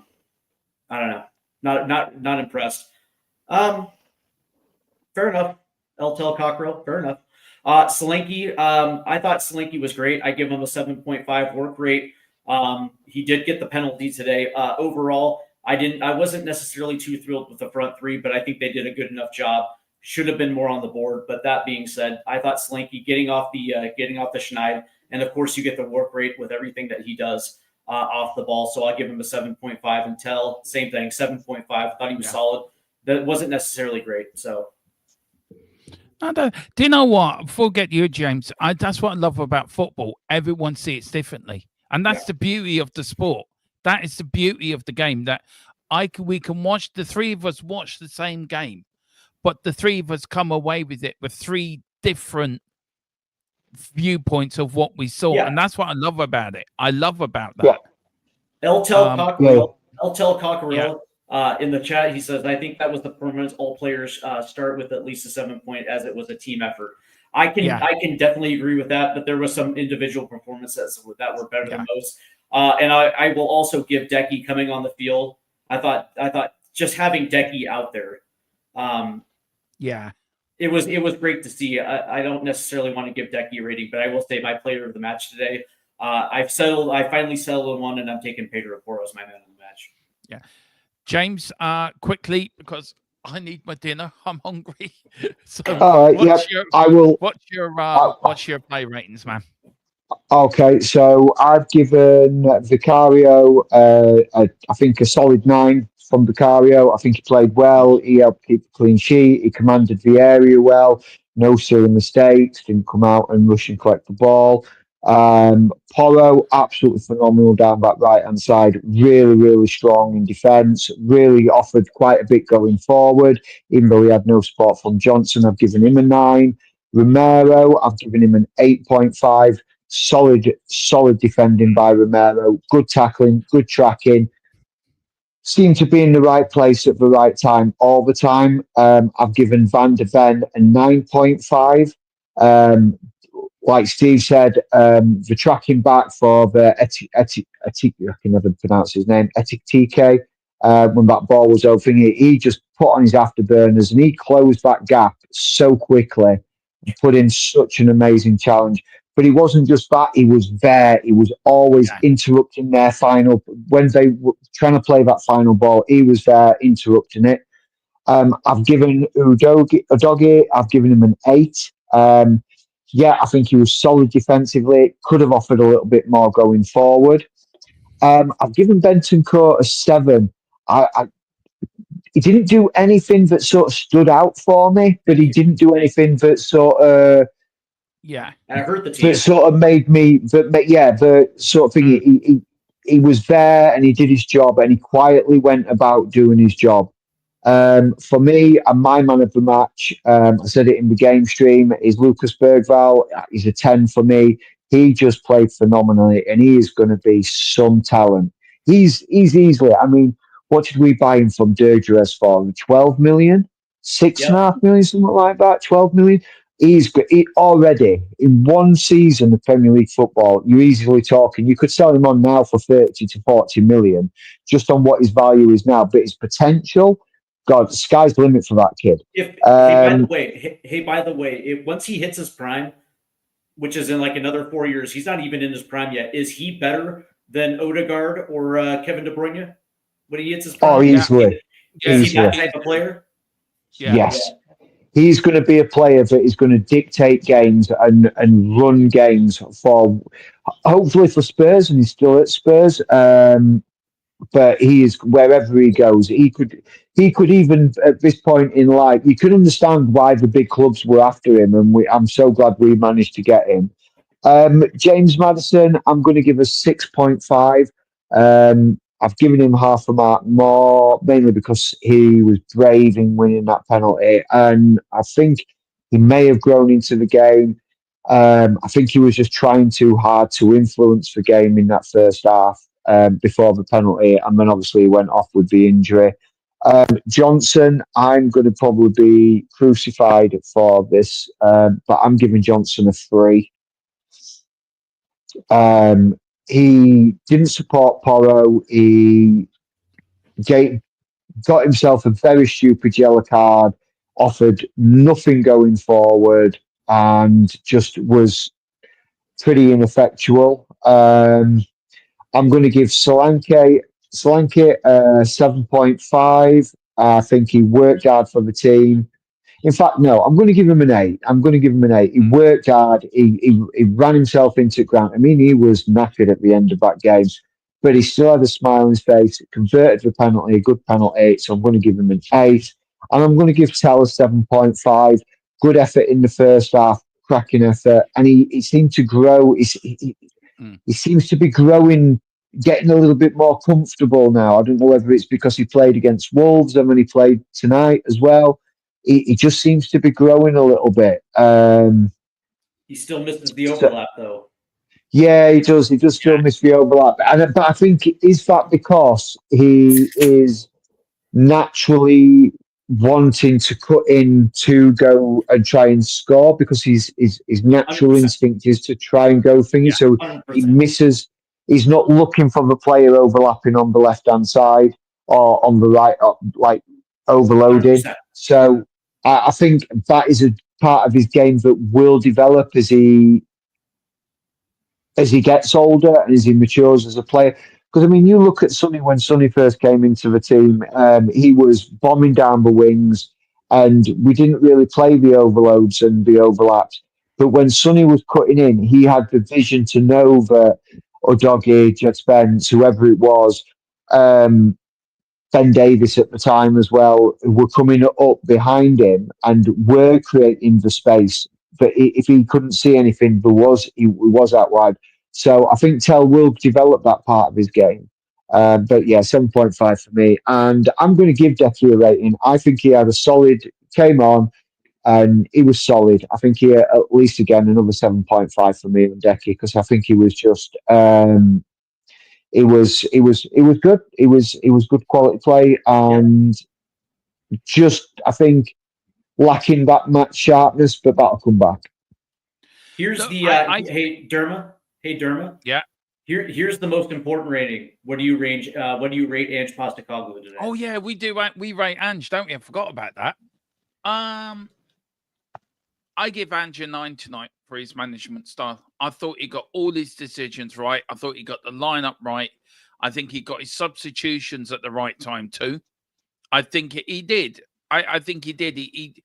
don't know. Not impressed. Fair enough. Eltel Cockrell, fair enough. Solanke, I thought Solanke was great. I give him a 7.5 work rate. He did get the penalty today. Overall, I wasn't necessarily too thrilled with the front three, but I think they did a good enough job. Should have been more on the board. But that being said, I thought Solanke getting off the Schneid, and of course you get the work rate with everything that he does off the ball. So I'll give him a 7.5. And Tell, same thing, 7.5. Thought he was solid. That wasn't necessarily great. So. Do you know what? Forget you, James. That's what I love about football. Everyone sees it differently, and that's the beauty of the sport. That is the beauty of the game. That we can watch. The three of us watch the same game, but the three of us come away with it with 3 different viewpoints of what we saw, and that's what I love about it. I love about that. Eltel Cockerell. In the chat, he says, I think that was the performance all players start with at least a 7 point as it was a team effort. I can definitely agree with that, but there was some individual performances that were better than most. And I will also give Decky coming on the field. I thought just having Decky out there. It was great to see. I don't necessarily want to give Decky a rating, but I will say my player of the match today. I finally settled on one, and I'm taking Pedro Porro as my man of the match. Yeah. James, quickly, because I need my dinner. I'm hungry. So, what's your play ratings, man? Okay, so I've given Vicario, I think, a solid 9 from Vicario. I think he played well. He helped keep a clean sheet. He commanded the area well. No silly mistakes. Didn't come out and rush and collect the ball. Porro, absolutely phenomenal down that right hand side. Really, really strong in defence. Really offered quite a bit going forward, even though he had no support from Johnson. I've given him a 9. Romero, I've given him an 8.5. Solid defending by Romero. Good tackling, good tracking. Seemed to be in the right place at the right time all the time. I've given Van de Ven a 9.5. Like Steve said, the tracking back for the I can never pronounce his name, Etike, when that ball was open, he just put on his afterburners and he closed that gap so quickly and put in such an amazing challenge. But he wasn't just that, he was there. He was always interrupting their final. When they were trying to play that final ball, he was there interrupting it. I've given Udogie, I've given him an 8. I think he was solid defensively. Could have offered a little bit more going forward. I've given Bentancur a 7. He didn't do anything that sort of stood out for me, but he didn't do anything that sort of I heard the team. that sort of made me the sort of thing. He was there and he did his job and he quietly went about doing his job. For me, and my man of the match, I said it in the game stream, is Lucas Bergvall. He's a 10 for me. He just played phenomenally, and he is going to be some talent. He's easily. I mean, what did we buy him from Dirges for? 12 million, 6.5 million, something like that. 12 million. He's already in one season of Premier League football. You're easily talking. You could sell him on now for 30 to 40 million, just on what his value is now, but his potential. God, the sky's the limit for that kid. By the way, once he hits his prime, which is in like another 4 years, he's not even in his prime yet. Is he better than Odegaard or Kevin De Bruyne when he hits his prime? Oh, easily. Is he that type of player? Yeah. Yes. He's going to be a player that is going to dictate games and run games for, hopefully for Spurs, and he's still at Spurs. But he is wherever he goes. He could even at this point in life, you can understand why the big clubs were after him, and I'm so glad we managed to get him. James Maddison, I'm going to give a 6.5. I've given him half a mark more, mainly because he was brave in winning that penalty, and I think he may have grown into the game. I think he was just trying too hard to influence the game in that first half. Before the penalty, and then obviously he went off with the injury. Johnson, I'm going to probably be crucified for this, but I'm giving Johnson a 3. He didn't support Porro. He got himself a very stupid yellow card, offered nothing going forward, and just was pretty ineffectual. I'm going to give Solanke 7.5. I think he worked hard for the team. In fact, no, I'm going to give him an 8. He worked hard. He ran himself into the ground. I mean, he was knackered at the end of that game, but he still had a smile on his face. Converted the penalty, a good penalty. So I'm going to give him an 8. And I'm going to give Tell a 7.5. Good effort in the first half, cracking effort. And he seemed to grow. He seems to be growing, getting a little bit more comfortable now. I don't know whether it's because he played against Wolves and then he played tonight as well. He just seems to be growing a little bit. He still misses the overlap, though. Yeah, he does. He does still miss the overlap. But I think, is that because he is naturally wanting to cut in to go and try and score, because his natural 100%. instinct is to try and go things. So 100%. he misses. He's not looking for the player overlapping on the left hand side or on the right, like overloading. 100%. So I think that is a part of his game that will develop as he gets older and as he matures as a player. Because, I mean, you look at Sonny when Sonny first came into the team, he was bombing down the wings and we didn't really play the overloads and the overlaps. But when Sonny was cutting in, he had the vision to know that Udogie, Jet Spence, whoever it was, Ben Davis at the time as well, were coming up behind him and were creating the space if he couldn't see anything, he was out wide. So I think Tell will develop that part of his game. But yeah, 7.5 for me. And I'm going to give Decky a rating. I think he had a solid, came on, and he was solid. I think he at least again another 7.5 for me on Decky, because I think he was just it was good. It was good quality play, and just I think lacking that match sharpness, but that'll come back. Here's Look, the hey Derma. Yeah. Here's the most important rating. What do you rate Ange Postecoglou today? Oh yeah, we do. We rate Ange, don't we? I forgot about that. I give Ange a 9 tonight for his management style. I thought he got all his decisions right. I thought he got the lineup right. I think he got his substitutions at the right time too. I think he did. I think he did. He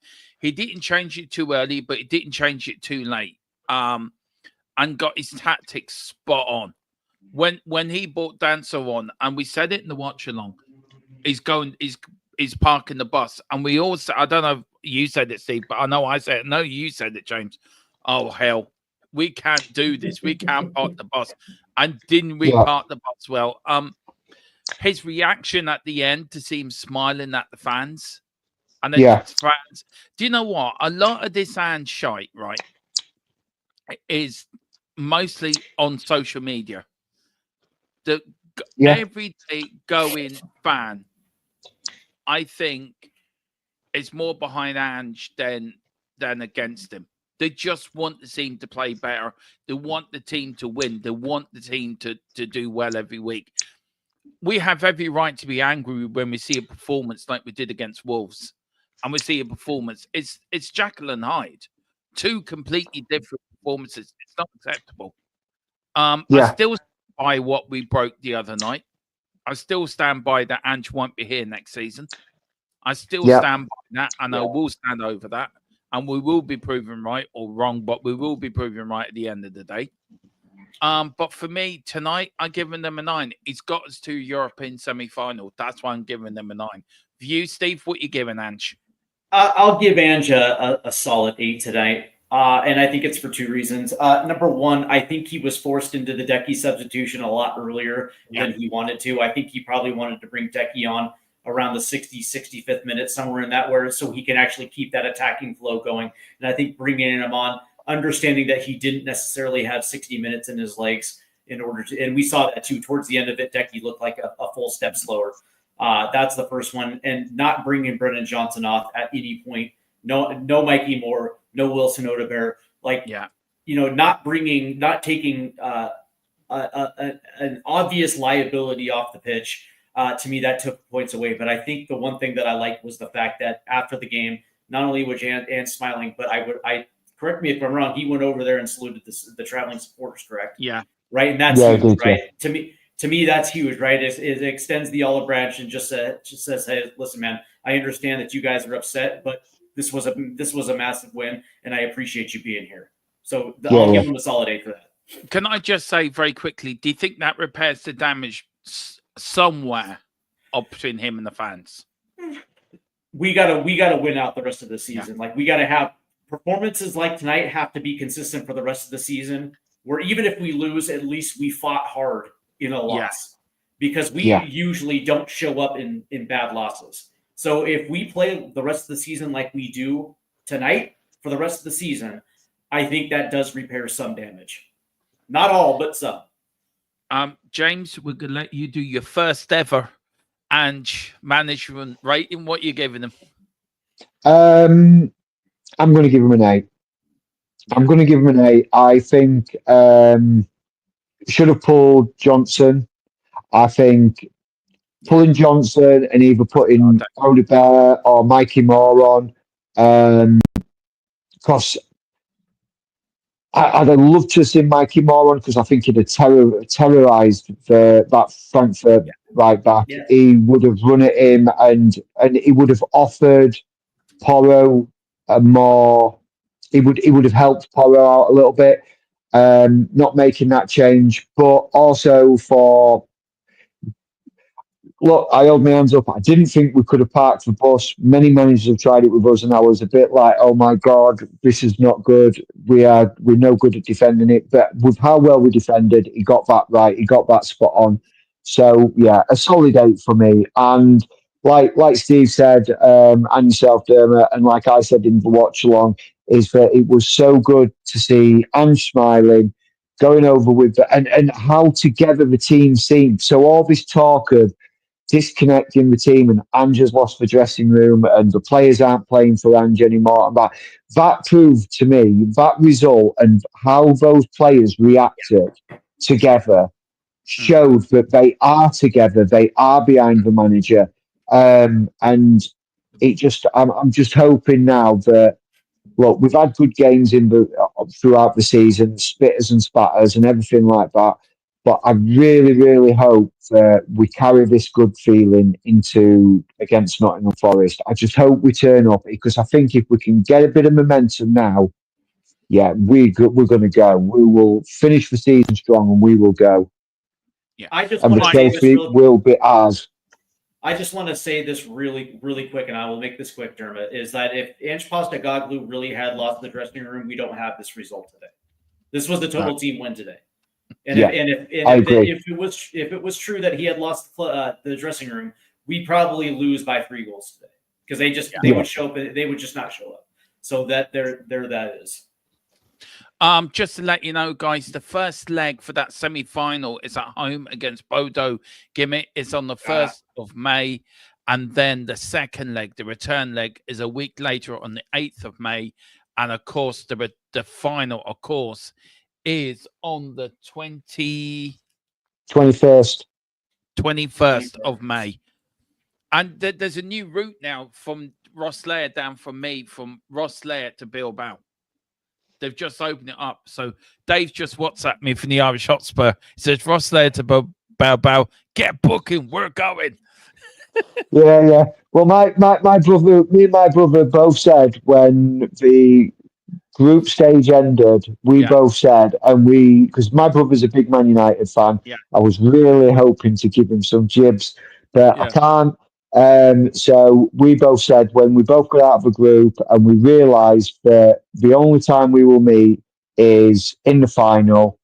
didn't change it too early, but he didn't change it too late. And got his tactics spot on. When he brought Dancer on, and we said it in the watch along, he's parking the bus, and we all said, I don't know if you said it, Steve, but I know I said it. No, you said it, James. Oh hell, we can't do this. We can't park the bus, and didn't we park the bus well? His reaction at the end to see him smiling at the fans, and then fans. Do you know what? A lot of this Ange shite, right, is mostly on social media. The everyday going fan, I think, is more behind Ange than against him. They just want the team to play better. They want the team to win. They want the team to do well every week. We have every right to be angry when we see a performance like we did against Wolves, and we see a performance. It's Jekyll and Hyde, two completely different performances. It's not acceptable. I still stand by what we broke the other night. I still stand by that Ange won't be here next season. I still stand by that, and I will stand over that. And we will be proven right or wrong, but we will be proven right at the end of the day. But for me, tonight, I'm giving them a 9. He's got us to European semi-final. That's why I'm giving them a 9. For you, Steve, what you giving Ange? I'll give Ange a solid 8 tonight. And I think it's for 2 reasons. Number one, I think he was forced into the Decky substitution a lot earlier than he wanted to. I think he probably wanted to bring Decky on around the 65th minute, somewhere in that where, so he can actually keep that attacking flow going. And I think bringing him on, understanding that he didn't necessarily have 60 minutes in his legs in order to, and we saw that too, towards the end of it, Decky looked like a full step slower. That's the first one. And not bringing Brennan Johnson off at any point. No Mikey Moore, no Wilson Odobert. Not taking an obvious liability off the pitch. To me, that took points away. But I think the one thing that I liked was the fact that after the game, not only was Ange smiling, but I correct me if I'm wrong, he went over there and saluted the traveling supporters, correct? Yeah. Right, and that's huge, right? To me, that's huge, right? It extends the olive branch and just says, hey, listen, man, I understand that you guys are upset, but this was a massive win, and I appreciate you being here. So I'll give him a solid 8 for that. Can I just say very quickly, do you think that repairs the damage somewhere between him and the fans? We gotta win out the rest of the season. Like, we gotta have performances like tonight have to be consistent for the rest of the season, where even if we lose, at least we fought hard in a loss, because we usually don't show up in bad losses. So if we play the rest of the season like we do tonight for the rest of the season, I think that does repair some damage. Not all, but some. James, we're going to let you do your first ever Ange management rating. What are you giving them? I'm going to give him an 8. I'm going to give him an 8. I think should have pulled Johnson. I think pulling Johnson and either putting Odobert or Mikey Moore on, because I'd have loved to have seen Mikey Moore on, because I think he'd have terrorised that Frankfurt right back. Yeah. He would have run at him, and he would have offered Porro a more. He would have helped Porro out a little bit, not making that change, but also for look, I hold my hands up. I didn't think we could have parked the bus. Many managers have tried it with us, and I was a bit like, "Oh my god, this is not good. We're no good at defending it." But with how well we defended, he got that right. He got that spot on. So yeah, a solid 8 for me. And like Steve said, and yourself, Dermot, and like I said in the watch along, is that it was so good to see Ange smiling, going over with and how together the team seemed. So all this talk of disconnecting the team, and Ange has lost the dressing room and the players aren't playing for Ange anymore. And that proved to me, that result and how those players reacted together showed that they are together, they are behind the manager. And I'm just hoping now that, look, we've had good games throughout the season, spitters and spatters and everything like that. But I really, really hope that we carry this good feeling into against Nottingham Forest. I just hope we turn up, because I think if we can get a bit of momentum now, yeah, we're going to go. We will finish the season strong, and we will go. Yeah. I just And want the to say this trophy real will be ours. I just want to say this really, really quick, and I will make this quick, Dermot, is that if Ange Postecoglou really had lost the dressing room, we don't have this result today. This was the total team win today. And Yeah, I agree. if it was true that he had lost the dressing room, we'd probably lose by 3 goals today, because they would show up, they would just not show up. So that there that is. Just to let you know, guys, the first leg for that semi-final is at home against Bodo Glimt. It's on the 1st of May. And then the second leg, the return leg, is a week later on the 8th of May. And, of course, the final, of course, is on the 21st of May. And there's a new route now from Rosslare down from me, from Rosslare to Bilbao. They've just opened it up. So Dave's just WhatsApped me from the Irish Hotspur. He says, Rosslare to Bilbao, get booking, we're going. Yeah. Well, my brother, me and my brother both said when the group stage ended, we both said, because my brother's a big Man United fan, I was really hoping to give him some jibs, but I can't. So we both said, when we both got out of the group and we realised that the only time we will meet is in the final,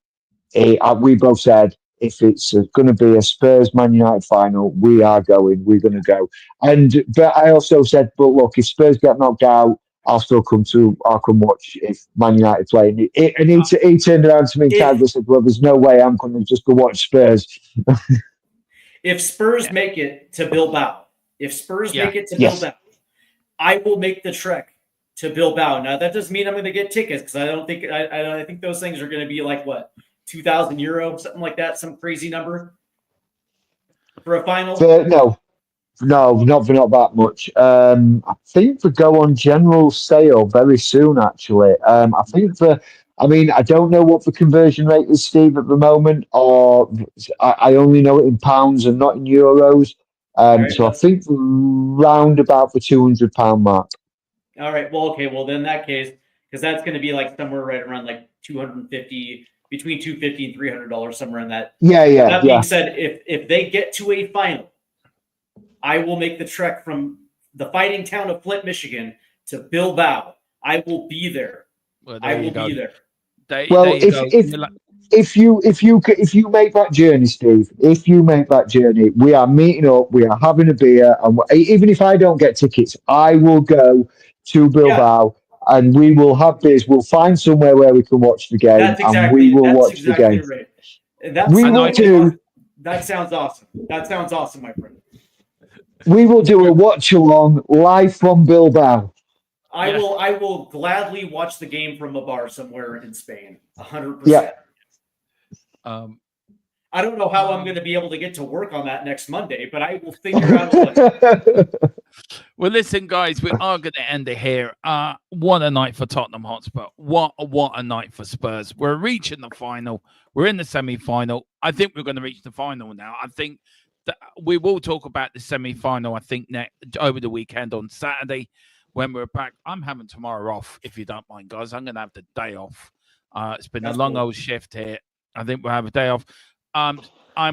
we both said, if it's going to be a Spurs Man United final, we are going. We're going to go. But I also said, but look, if Spurs get knocked out, I'll come watch if Man United play. And he turned around to me and casually said, well, there's no way I'm going to just go watch Spurs. If Spurs make it to Bilbao, Bilbao, I will make the trek to Bilbao. Now, that doesn't mean I'm going to get tickets, because I think those things are going to be like, what, €2,000, something like that, some crazy number for a final? No, not that much. I think they go on general sale very soon, actually. I don't know what the conversion rate is, Steve, at the moment, or I only know it in pounds and not in euros. So I think round about the £200 mark. All right. Well, okay. Well, then in that case, because that's going to be like somewhere right around like $250, between $250 and $300, somewhere in that. Yeah. That being said, if they get to a final, I will make the trek from the fighting town of Flint, Michigan, to Bilbao. I will be there. Well, I will be there. If you make that journey, Steve, we are meeting up, we are having a beer, and even if I don't get tickets, I will go to Bilbao and we will have beers. We'll find somewhere where we can watch the game, and we will watch the game. Right. That sounds awesome. That sounds awesome, my friend. We will do a watch along live from Bilbao. I will gladly watch the game from a bar somewhere in Spain. 100%. Yeah. I don't know how I'm going to be able to get to work on that next Monday, but I will figure out a way. Well, listen, guys, we are going to end it here. What a night for Tottenham Hotspur. What a night for Spurs. We're reaching the final. We're in the semi-final. I think we're going to reach the final now. I think that we will talk about the semi-final, I think, over the weekend on Saturday when we're back. I'm having tomorrow off, if you don't mind, guys. I'm going to have the day off. It's been a long old shift here. I think we'll have a day off. I'm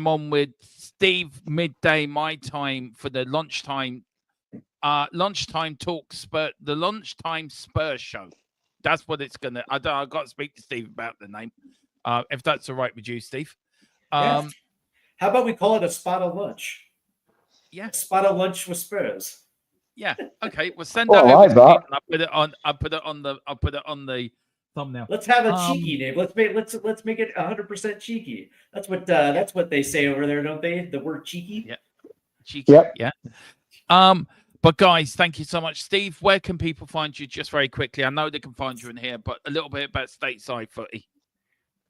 on with Steve midday my time for the lunchtime talk Spurs, the lunchtime Spurs show. That's what it's gonna. I got to speak to Steve about the name. If that's all right with you, Steve. Yes. How about we call it a spot of lunch? Yeah. A spot of lunch with Spurs. Yeah. Okay. Well, send Oh, that I over like to me. that. And I'll put it on the thumbnail. Let's have a cheeky name. Let's make it 100% cheeky. That's what they say over there, don't they? The word cheeky. Yeah. Cheeky. Yep. Yeah. But guys, thank you so much, Steve. Where can people find you? Just very quickly. I know they can find you in here, but a little bit about Stateside Footy.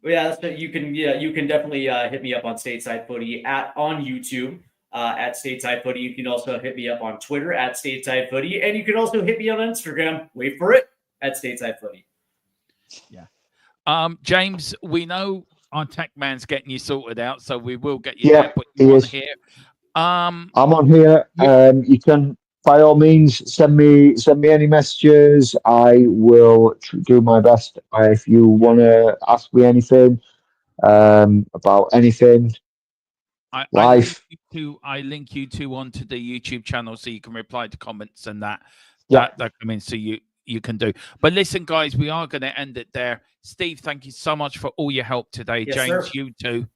Yeah, you can definitely hit me up on Stateside Footy on YouTube at Stateside Footy. You can also hit me up on Twitter at Stateside Footy, and you can also hit me on Instagram. Wait for it, at Stateside Footy. Yeah. James, we know our tech man's getting you sorted out, so we will get you Yeah, there. But he you on is. here. I'm on here. You can, by all means, send me any messages. I will do my best. If you want to ask me anything about anything, I life. link you two onto the YouTube channel so you can reply to comments and that Yeah. come in so you can do. But listen, guys, we are going to end it there. Steve, thank you so much for all your help today. Yes, James, sir. you too.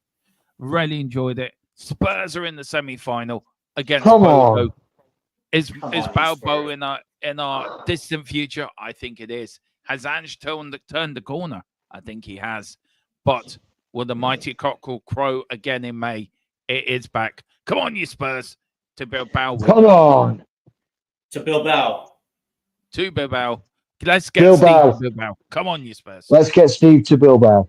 Really enjoyed it. Spurs are in the semi-final against Come Bodo. on. Is on, Balbo Spurs. in our distant future? I think it is. Has Ange turned the corner? I think he has. But will the mighty cockerel crow again in May? It is back. Come on, you Spurs, to Bilbao. Come on. To Bilbao. To Bilbao. Let's get Bilbao. Steve to Bilbao. Come on, you Spurs. Let's get Steve to Bilbao.